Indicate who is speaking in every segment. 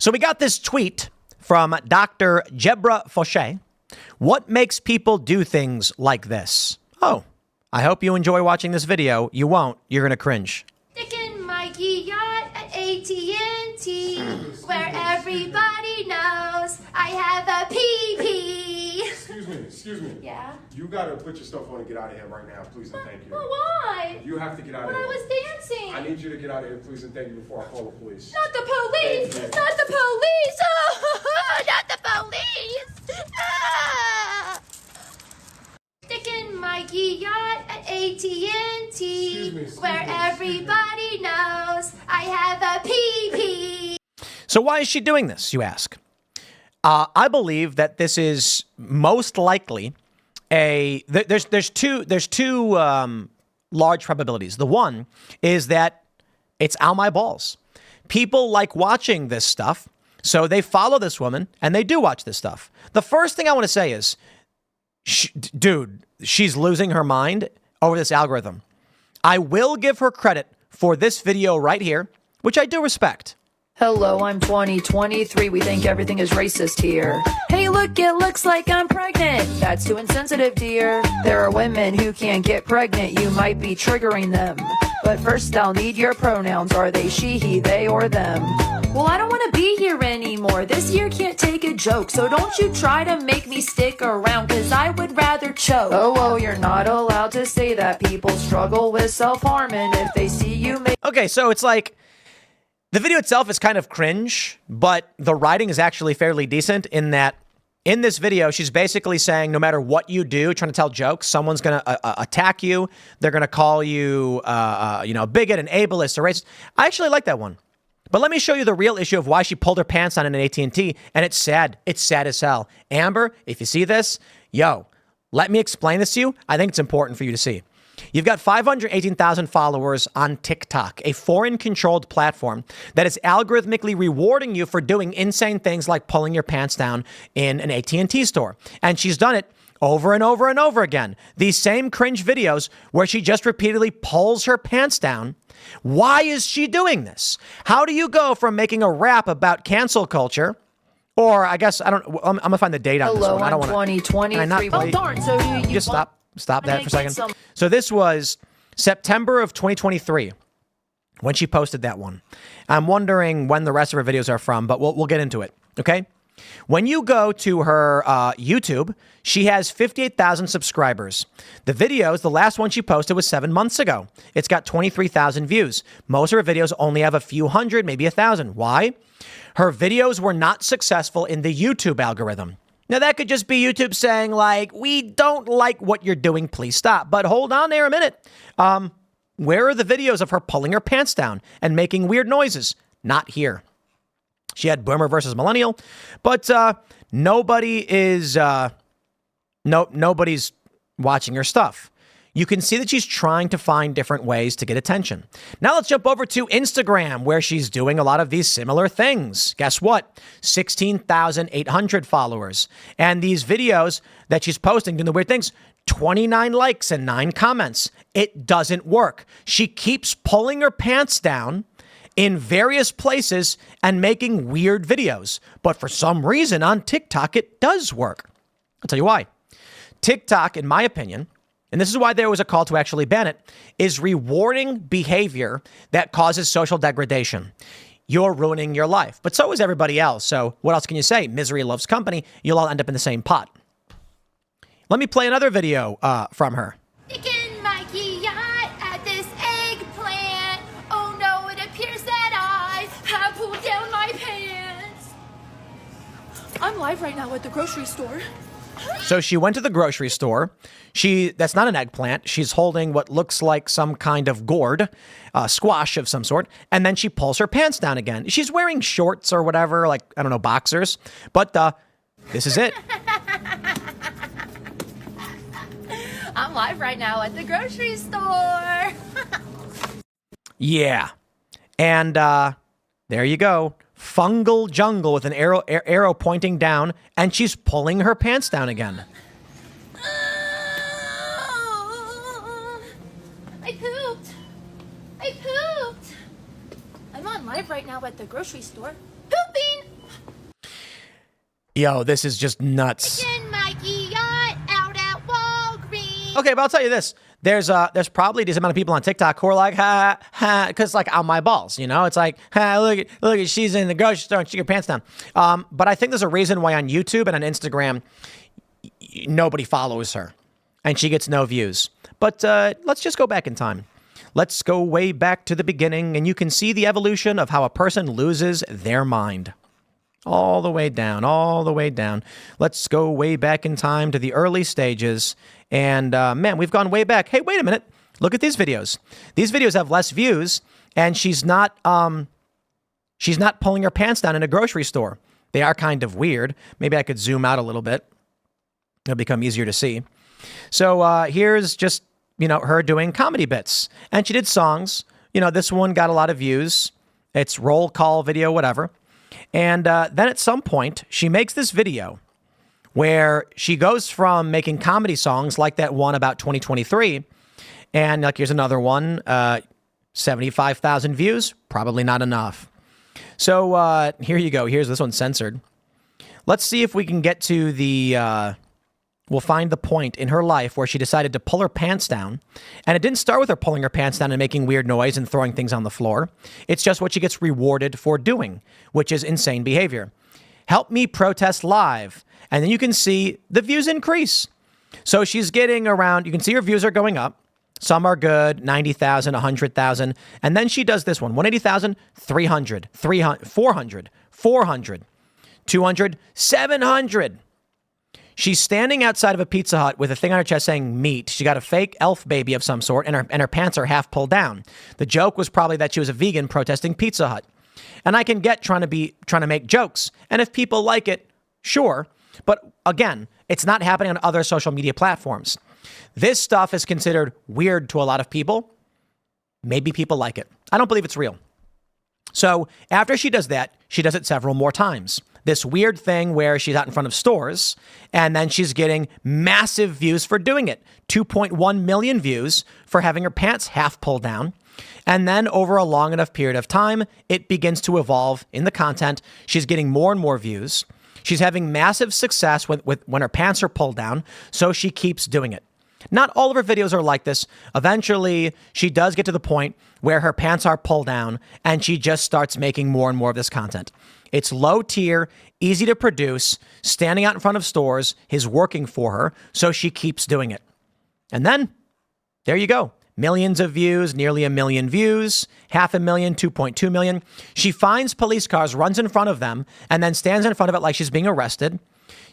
Speaker 1: So we got this tweet from Dr. Jebra Fauché. What makes people do things like this? Oh, I hope you enjoy watching this video. You won't. You're going to cringe.
Speaker 2: Sticking my yacht at AT&T, where everybody knows I have a PP.
Speaker 3: Excuse me.
Speaker 2: Yeah?
Speaker 3: You gotta put your stuff on and get out of here right now, please and thank you.
Speaker 2: Well, why?
Speaker 3: You have to get out of
Speaker 2: When
Speaker 3: here.
Speaker 2: I was dancing.
Speaker 3: I need you to get out of here, please and thank you, before I call the police.
Speaker 2: Not the police!
Speaker 3: Thank you.
Speaker 2: Not the police! Oh, not the police! Ah! Sticking my yacht at AT&T, where everybody knows I have a PP.
Speaker 1: So why is she doing this, you ask? I believe that this is most likely there's two large probabilities. The one is that it's ow my balls. People like watching this stuff, so they follow this woman and they do watch this stuff. The first thing I want to say is, dude, she's losing her mind over this algorithm. I will give her credit for this video right here, which I do respect.
Speaker 4: Hello, I'm 2023. We think everything is racist here. Hey, look, it looks like I'm pregnant. That's too insensitive, dear. There are women who can't get pregnant. You might be triggering them. But first, I'll need your pronouns. Are they she, he, they, or them? Well, I don't want to be here anymore. This year can't take a joke. So don't you try to make me stick around, cause I would rather choke. Oh, you're not allowed to say that. People struggle with self-harm, and if they see you make...
Speaker 1: Okay, so it's like, the video itself is kind of cringe, but the writing is actually fairly decent in that in this video, she's basically saying no matter what you do, trying to tell jokes, someone's going to attack you. They're going to call you, bigot and ableist or racist. I actually like that one. But let me show you the real issue of why she pulled her pants on in an AT&T, and it's sad. It's sad as hell. Amber, if you see this, let me explain this to you. I think it's important for you to see. You've got 518,000 followers on TikTok, a foreign-controlled platform that is algorithmically rewarding you for doing insane things like pulling your pants down in an AT&T store. And she's done it over and over and over again. These same cringe videos where she just repeatedly pulls her pants down. Why is she doing this? How do you go from making a rap about cancel culture, or I guess, I'm going to find the date on this one. I don't want to.
Speaker 4: 2023. Oh, darn. So do you...
Speaker 1: Just stop that for a second. So this was September of 2023 when she posted that one. I'm wondering when the rest of her videos are from, but we'll get into it. Okay. When you go to her YouTube, she has 58,000 subscribers. The videos, the last one she posted was 7 months ago. It's got 23,000 views. Most of her videos only have a few hundred, maybe 1,000. Why? Her videos were not successful in the YouTube algorithm. Now, that could just be YouTube saying, like, we don't like what you're doing. Please stop. But hold on there a minute. Where are the videos of her pulling her pants down and making weird noises? Not here. She had Boomer versus Millennial, but nobody's watching her stuff. You can see that she's trying to find different ways to get attention. Now let's jump over to Instagram, where she's doing a lot of these similar things. Guess what? 16,800 followers. And these videos that she's posting doing the weird things, 29 likes and 9 comments. It doesn't work. She keeps pulling her pants down in various places and making weird videos. But for some reason on TikTok, it does work. I'll tell you why. TikTok, in my opinion, and this is why there was a call to actually ban it, is rewarding behavior that causes social degradation. You're ruining your life, but so is everybody else. So what else can you say? Misery loves company. You'll all end up in the same pot. Let me play another video from her.
Speaker 2: Sticking my yacht at this eggplant. Oh no, it appears that I have pulled down my pants.
Speaker 4: I'm live right now at the grocery store.
Speaker 1: So she went to the grocery store. That's not an eggplant. She's holding what looks like some kind of gourd, squash of some sort. And then she pulls her pants down again. She's wearing shorts or whatever, like, I don't know, boxers. But this is it.
Speaker 2: I'm live right now at the grocery store.
Speaker 1: Yeah. And there you go. Fungal jungle with an arrow pointing down, and she's pulling her pants down again.
Speaker 2: I pooped. I'm on live right now at the grocery store. Pooping.
Speaker 1: Yo, this is just nuts.
Speaker 2: In Mikey yacht out at Walgreens.
Speaker 1: Okay, but I'll tell you this. There's probably this amount of people on TikTok who are like, ha, ha, because like on my balls, you know? It's like, ha, look at, she's in the grocery store and she got her pants down. But I think there's a reason why on YouTube and on Instagram, nobody follows her and she gets no views. But let's just go back in time. Let's go way back to the beginning and you can see the evolution of how a person loses their mind. All the way down, all the way down. Let's go way back in time to the early stages. And man, we've gone way back. Hey, wait a minute. Look at these videos. These videos have less views, and she's not pulling her pants down in a grocery store. They are kind of weird. Maybe I could zoom out a little bit. It'll become easier to see. So here's just, her doing comedy bits. And she did songs. This one got a lot of views. It's roll call video, whatever. And then at some point, she makes this video where she goes from making comedy songs like that one about 2023. And like, here's another one, 75,000 views, probably not enough. So here you go. Here's this one censored. Let's see if we can get to we'll find the point in her life where she decided to pull her pants down. And it didn't start with her pulling her pants down and making weird noise and throwing things on the floor. It's just what she gets rewarded for doing, which is insane behavior. Help me protest live. And then you can see the views increase. So she's getting around, you can see her views are going up. Some are good, 90,000, 100,000. And then she does this one, 180,000, 300, 400, 400, 200, 700. She's standing outside of a Pizza Hut with a thing on her chest saying meat. She got a fake elf baby of some sort, and her pants are half pulled down. The joke was probably that she was a vegan protesting Pizza Hut. And I can get trying to make jokes. And if people like it, sure. But again, it's not happening on other social media platforms. This stuff is considered weird to a lot of people. Maybe people like it. I don't believe it's real. So after she does that, she does it several more times. This weird thing where she's out in front of stores and then she's getting massive views for doing it. 2.1 million views for having her pants half pulled down. And then over a long enough period of time, it begins to evolve in the content. She's getting more and more views. She's having massive success when her pants are pulled down. So she keeps doing it. Not all of her videos are like this. Eventually, she does get to the point where her pants are pulled down and she just starts making more and more of this content. It's low tier, easy to produce, standing out in front of stores is working for her, so she keeps doing it. And then, there you go. Millions of views, nearly 1 million views, 500,000, 2.2 million. She finds police cars, runs in front of them, and then stands in front of it like she's being arrested.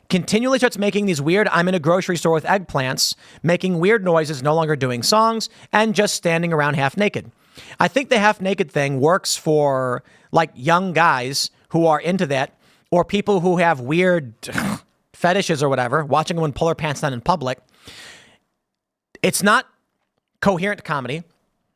Speaker 1: Continually starts making these weird, I'm in a grocery store with eggplants, making weird noises, no longer doing songs, and just standing around half naked. I think the half naked thing works for like young guys who are into that, or people who have weird fetishes or whatever, watching a woman pull her pants down in public. It's not coherent comedy.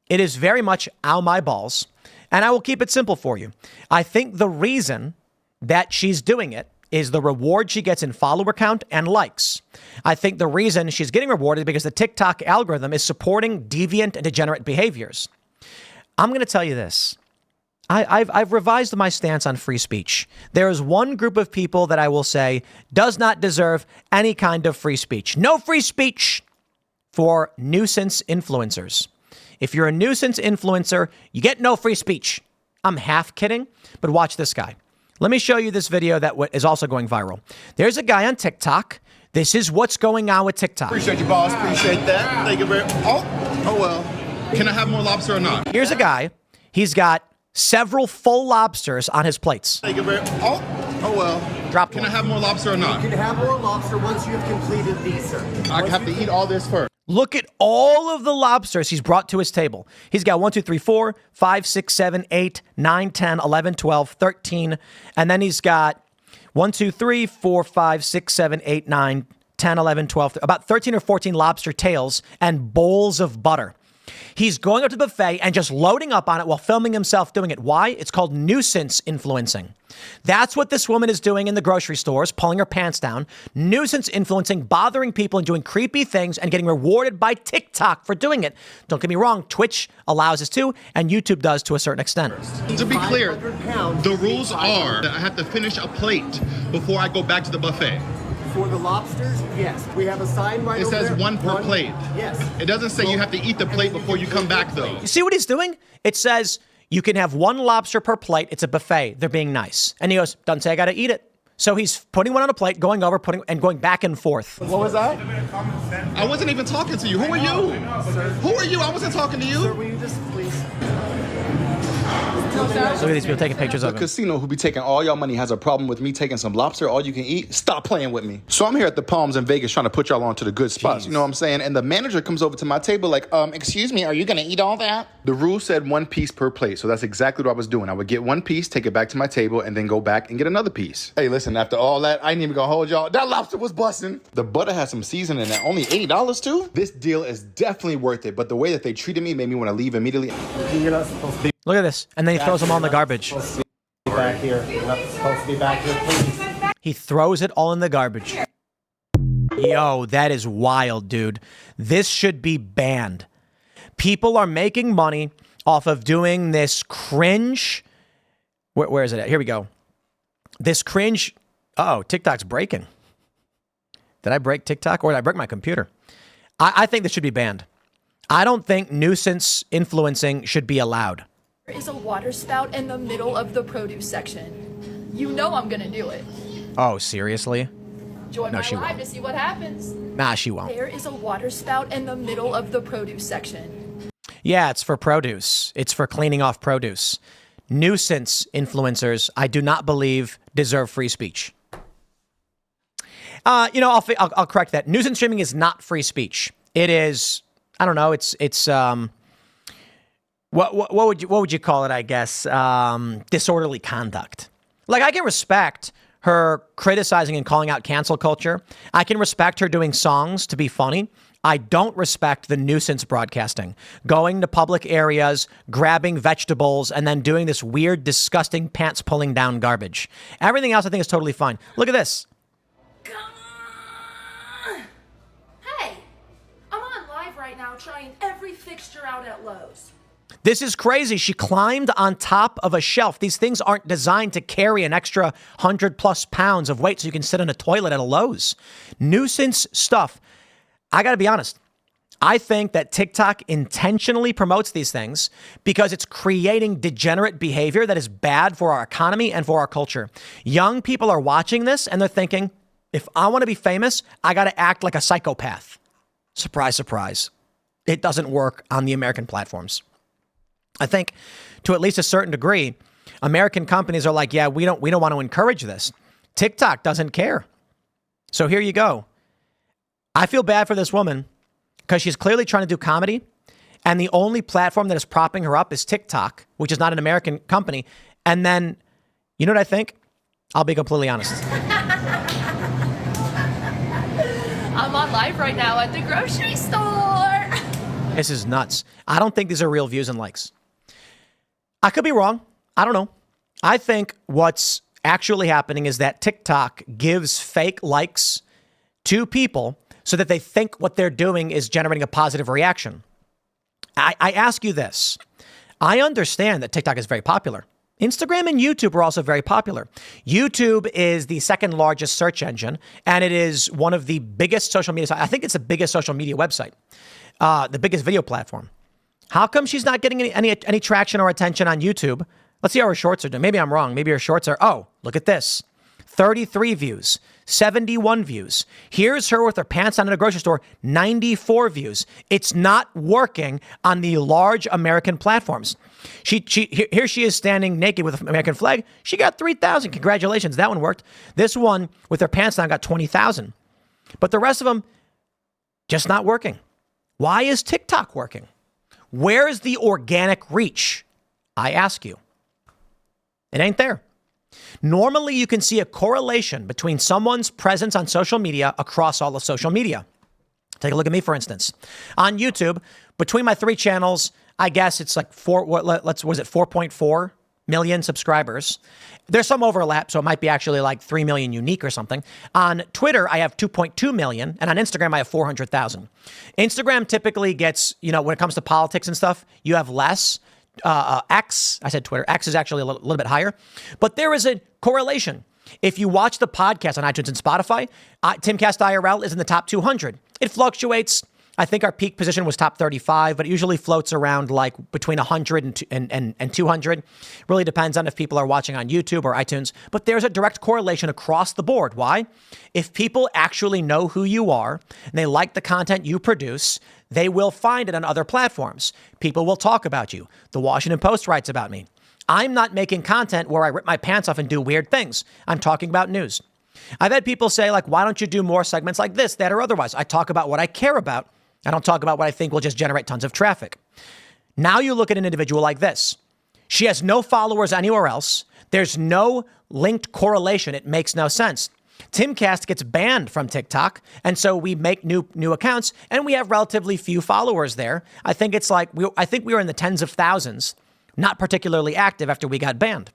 Speaker 1: It is very much ow my balls. And I will keep it simple for you. I think the reason that she's doing it is the reward she gets in follower count and likes. I think the reason she's getting rewarded is because the TikTok algorithm is supporting deviant and degenerate behaviors. I'm going to tell you this. I've revised my stance on free speech. There is one group of people that I will say does not deserve any kind of free speech. No free speech for nuisance influencers. If you're a nuisance influencer, you get no free speech. I'm half kidding, but watch this guy. Let me show you this video that is also going viral. There's a guy on TikTok. This is what's going on with TikTok.
Speaker 5: Appreciate you, boss. Appreciate that. Thank you very much. Oh well. Can I have more lobster or not?
Speaker 1: Here's a guy. He's got several full lobsters on his plates.
Speaker 5: Thank you very much. Oh well.
Speaker 1: Dropped
Speaker 5: Can
Speaker 1: one.
Speaker 5: I have more lobster or not?
Speaker 6: You can have more lobster once you have completed these, sir.
Speaker 5: I have to eat all this first.
Speaker 1: Look at all of the lobsters he's brought to his table. He's got 1, 2, 3, 4, 5, 6, 7, 8, 9, 10, 11, 12, 13. And then he's got 1, 2, 3, 4, 5, 6, 7, 8, 9, 10, 11, 12, about 13 or 14 lobster tails and bowls of butter. He's going up to the buffet and just loading up on it while filming himself doing it. Why? It's called nuisance influencing. That's what this woman is doing in the grocery stores, pulling her pants down, nuisance influencing, bothering people and doing creepy things and getting rewarded by TikTok for doing it. Don't get me wrong, Twitch allows us to, and YouTube does to a certain extent.
Speaker 5: To be clear,
Speaker 6: 500 pounds.
Speaker 5: the rules are that I have to finish a plate before I go back to the buffet.
Speaker 6: For the lobsters, yes. We have a sign right
Speaker 5: It
Speaker 6: over
Speaker 5: says
Speaker 6: there.
Speaker 5: one per plate.
Speaker 6: Yes.
Speaker 5: It doesn't say you have to eat the plate before you come back, though.
Speaker 1: You see what he's doing? It says you can have one lobster per plate. It's a buffet. They're being nice. And he goes, doesn't say I got to eat it. So he's putting one on a plate, going over, and going back and forth.
Speaker 5: What was that? I wasn't even talking to you. Who are you? Who are you? I wasn't talking to
Speaker 6: Sir,
Speaker 5: you.
Speaker 6: will you just please?
Speaker 1: Look at these people taking pictures
Speaker 7: The
Speaker 1: of him.
Speaker 7: casino who be taking all your money has a problem with me taking some lobster all you can eat. Stop playing with me. So I'm here at the Palms in Vegas trying to put y'all onto the good spots.
Speaker 1: Jeez.
Speaker 7: You know what I'm saying? And the manager comes over to my table like, excuse me, are you going to eat all that? The rule said 1 piece per plate. So that's exactly what I was doing. I would get 1 piece, take it back to my table, and then go back and get another piece. Hey, listen, after all that, I ain't even going to hold y'all. That lobster was busting. The butter has some seasoning at only $80 too. This deal is definitely worth it. But the way that they treated me made me want to leave immediately.
Speaker 6: You're not supposed to be
Speaker 1: Look at this. And then he throws them all in the garbage.
Speaker 6: back here. You're not supposed to be back here, please.
Speaker 1: He throws it all in the garbage. Yo, that is wild, dude. This should be banned. People are making money off of doing this cringe. Where is it at? Here we go. This cringe. Oh, TikTok's breaking. Did I break TikTok or did I break my computer? I think this should be banned. I don't think nuisance influencing should be allowed.
Speaker 4: There is a water spout in the middle of the produce section. You know I'm gonna do it.
Speaker 1: Oh, seriously?
Speaker 4: Join
Speaker 1: No,
Speaker 4: my
Speaker 1: she
Speaker 4: live
Speaker 1: won't.
Speaker 4: to see what happens.
Speaker 1: Nah, she won't.
Speaker 4: There is a water spout in the middle of the produce section.
Speaker 1: Yeah, it's for produce. It's for cleaning off produce. Nuisance influencers, I do not believe deserve free speech. I'll correct that. Nuisance streaming is not free speech. It is, I don't know. It's what would you call it? I guess disorderly conduct. Like I can respect her criticizing and calling out cancel culture. I can respect her doing songs to be funny. I don't respect the nuisance broadcasting, going to public areas, grabbing vegetables, and then doing this weird, disgusting pants pulling down garbage. Everything else I think is totally fine. Look at this.
Speaker 2: Hey, I'm on live right now trying every fixture out at Lowe's.
Speaker 1: This is crazy. She climbed on top of a shelf. These things aren't designed to carry an extra 100+ pounds of weight so you can sit in a toilet at a Lowe's. Nuisance stuff. I got to be honest. I think that TikTok intentionally promotes these things because it's creating degenerate behavior that is bad for our economy and for our culture. Young people are watching this and they're thinking, if I want to be famous, I got to act like a psychopath. Surprise, surprise. It doesn't work on the American platforms. I think to at least a certain degree, American companies are like, yeah, we don't want to encourage this. TikTok doesn't care. So here you go. I feel bad for this woman because she's clearly trying to do comedy. And the only platform that is propping her up is TikTok, which is not an American company. And then, you know what I think? I'll be completely honest.
Speaker 4: I'm on live right now at the grocery store.
Speaker 1: This is nuts. I don't think these are real views and likes. I could be wrong. I don't know. I think what's actually happening is that TikTok gives fake likes to people so that they think what they're doing is generating a positive reaction. I ask you this. I understand that TikTok is very popular. Instagram and YouTube are also very popular. YouTube is the second largest search engine, and it is one of the biggest social media. I think it's the biggest social media website, the biggest video platform. How come she's not getting any traction or attention on YouTube? Let's see how her shorts are doing. Maybe I'm wrong. Maybe her shorts are, oh, look at this. 33 views, 71 views. Here's her with her pants on in a grocery store, 94 views. It's not working on the large American platforms. Here she is standing naked with an American flag. She got 3,000. Congratulations. That one worked. This one with her pants on got 20,000. But the rest of them, just not working. Why is TikTok working? Where is the organic reach? I ask you. It ain't there. Normally, you can see a correlation between someone's presence on social media across all of social media. Take a look at me, for instance. On YouTube, between my 3 channels, I guess it's like 4.4 million subscribers. There's some overlap, so it might be actually like 3 million unique or something. On Twitter, I have 2.2 million, and on Instagram, I have 400,000. Instagram typically gets, when it comes to politics and stuff, you have less. X, I said Twitter, X is actually a little bit higher, but there is a correlation. If you watch the podcast on iTunes and Spotify, Timcast IRL is in the top 200. It fluctuates. I think our peak position was top 35, but it usually floats around like between 100 and 200. Really depends on if people are watching on YouTube or iTunes, but there's a direct correlation across the board. Why? If people actually know who you are and they like the content you produce, they will find it on other platforms. People will talk about you. The Washington Post writes about me. I'm not making content where I rip my pants off and do weird things. I'm talking about news. I've had people say, like, why don't you do more segments like this, that, or otherwise? I talk about what I care about. I don't talk about what I think will just generate tons of traffic. Now you look at an individual like this. She has no followers anywhere else. There's no linked correlation. It makes no sense. Timcast gets banned from TikTok, and so we make new accounts, and we have relatively few followers there. I think it's like I think we were in the tens of thousands, not particularly active after we got banned.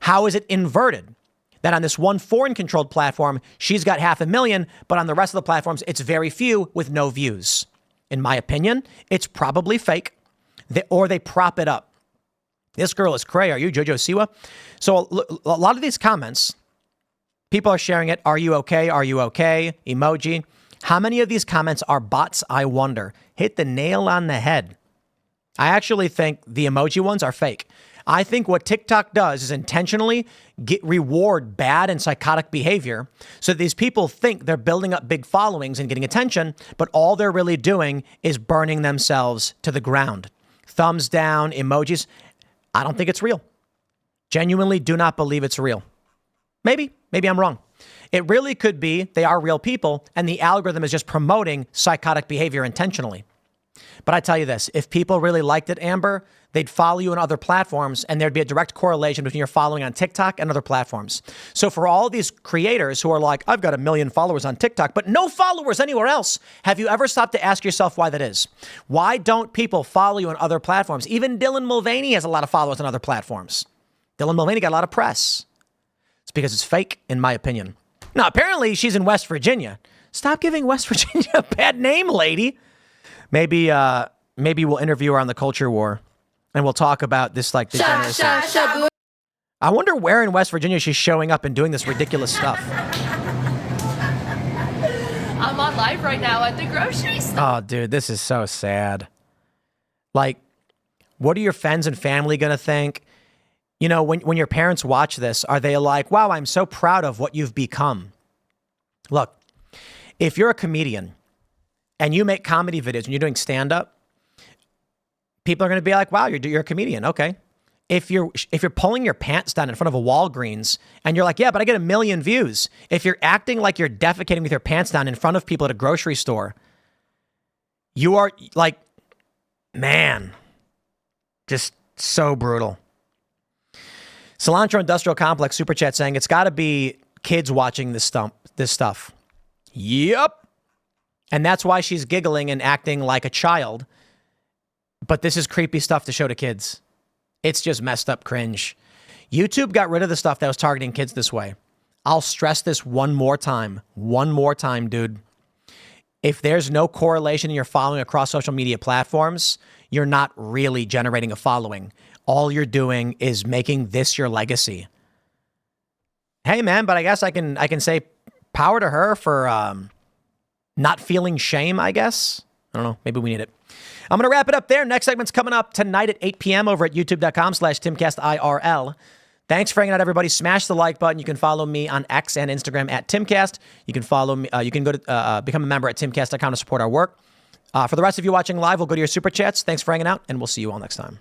Speaker 1: How is it inverted? That on this one foreign-controlled platform, she's got 500,000, but on the rest of the platforms, it's very few with no views. In my opinion, it's probably fake, or they prop it up. This girl is cray. Are you Jojo Siwa? So a lot of these comments, people are sharing it. Are you okay? Are you okay? Emoji. How many of these comments are bots, I wonder? Hit the nail on the head. I actually think the emoji ones are fake. I think what TikTok does is intentionally reward bad and psychotic behavior so that these people think they're building up big followings and getting attention, but all they're really doing is burning themselves to the ground. Thumbs down, emojis. I don't think it's real. Genuinely do not believe it's real. Maybe I'm wrong. It really could be they are real people and the algorithm is just promoting psychotic behavior intentionally. But I tell you this, if people really liked it, Amber, they'd follow you on other platforms and there'd be a direct correlation between your following on TikTok and other platforms. So for all these creators who are like, I've got 1 million followers on TikTok, but no followers anywhere else, have you ever stopped to ask yourself why that is? Why don't people follow you on other platforms? Even Dylan Mulvaney has a lot of followers on other platforms. Dylan Mulvaney got a lot of press. It's because it's fake, in my opinion. Now, apparently she's in West Virginia. Stop giving West Virginia a bad name, lady. Maybe we'll interview her on the culture war and we'll talk about this like degeneracy. I wonder where in West Virginia she's showing up and doing this ridiculous stuff.
Speaker 4: I'm on live right now at the grocery store.
Speaker 1: Oh, dude, this is so sad. Like, what are your friends and family going to think? You know, when your parents watch this, are they like, wow, I'm so proud of what you've become? Look, if you're a comedian and you make comedy videos and you're doing stand-up, people are going to be like, wow, you're a comedian. Okay. If you're pulling your pants down in front of a Walgreens and you're like, yeah, but I get 1 million views. If you're acting like you're defecating with your pants down in front of people at a grocery store, you are like, man, just so brutal. Cilantro Industrial Complex Super Chat saying it's got to be kids watching this stuff. Yep. And that's why she's giggling and acting like a child. But this is creepy stuff to show to kids. It's just messed up cringe. YouTube got rid of the stuff that was targeting kids this way. I'll stress this one more time. One more time, dude. If there's no correlation in your following across social media platforms, you're not really generating a following. All you're doing is making this your legacy. Hey, man, but I guess I can say power to her for not feeling shame, I guess. I don't know. Maybe we need it. I'm going to wrap it up there. Next segment's coming up tonight at 8 p.m. over at youtube.com/TimcastIRL. Thanks for hanging out, everybody. Smash the like button. You can follow me on X and Instagram at Timcast. You can follow me. You can go to become a member at timcast.com to support our work. For the rest of you watching live, we'll go to your super chats. Thanks for hanging out, and we'll see you all next time.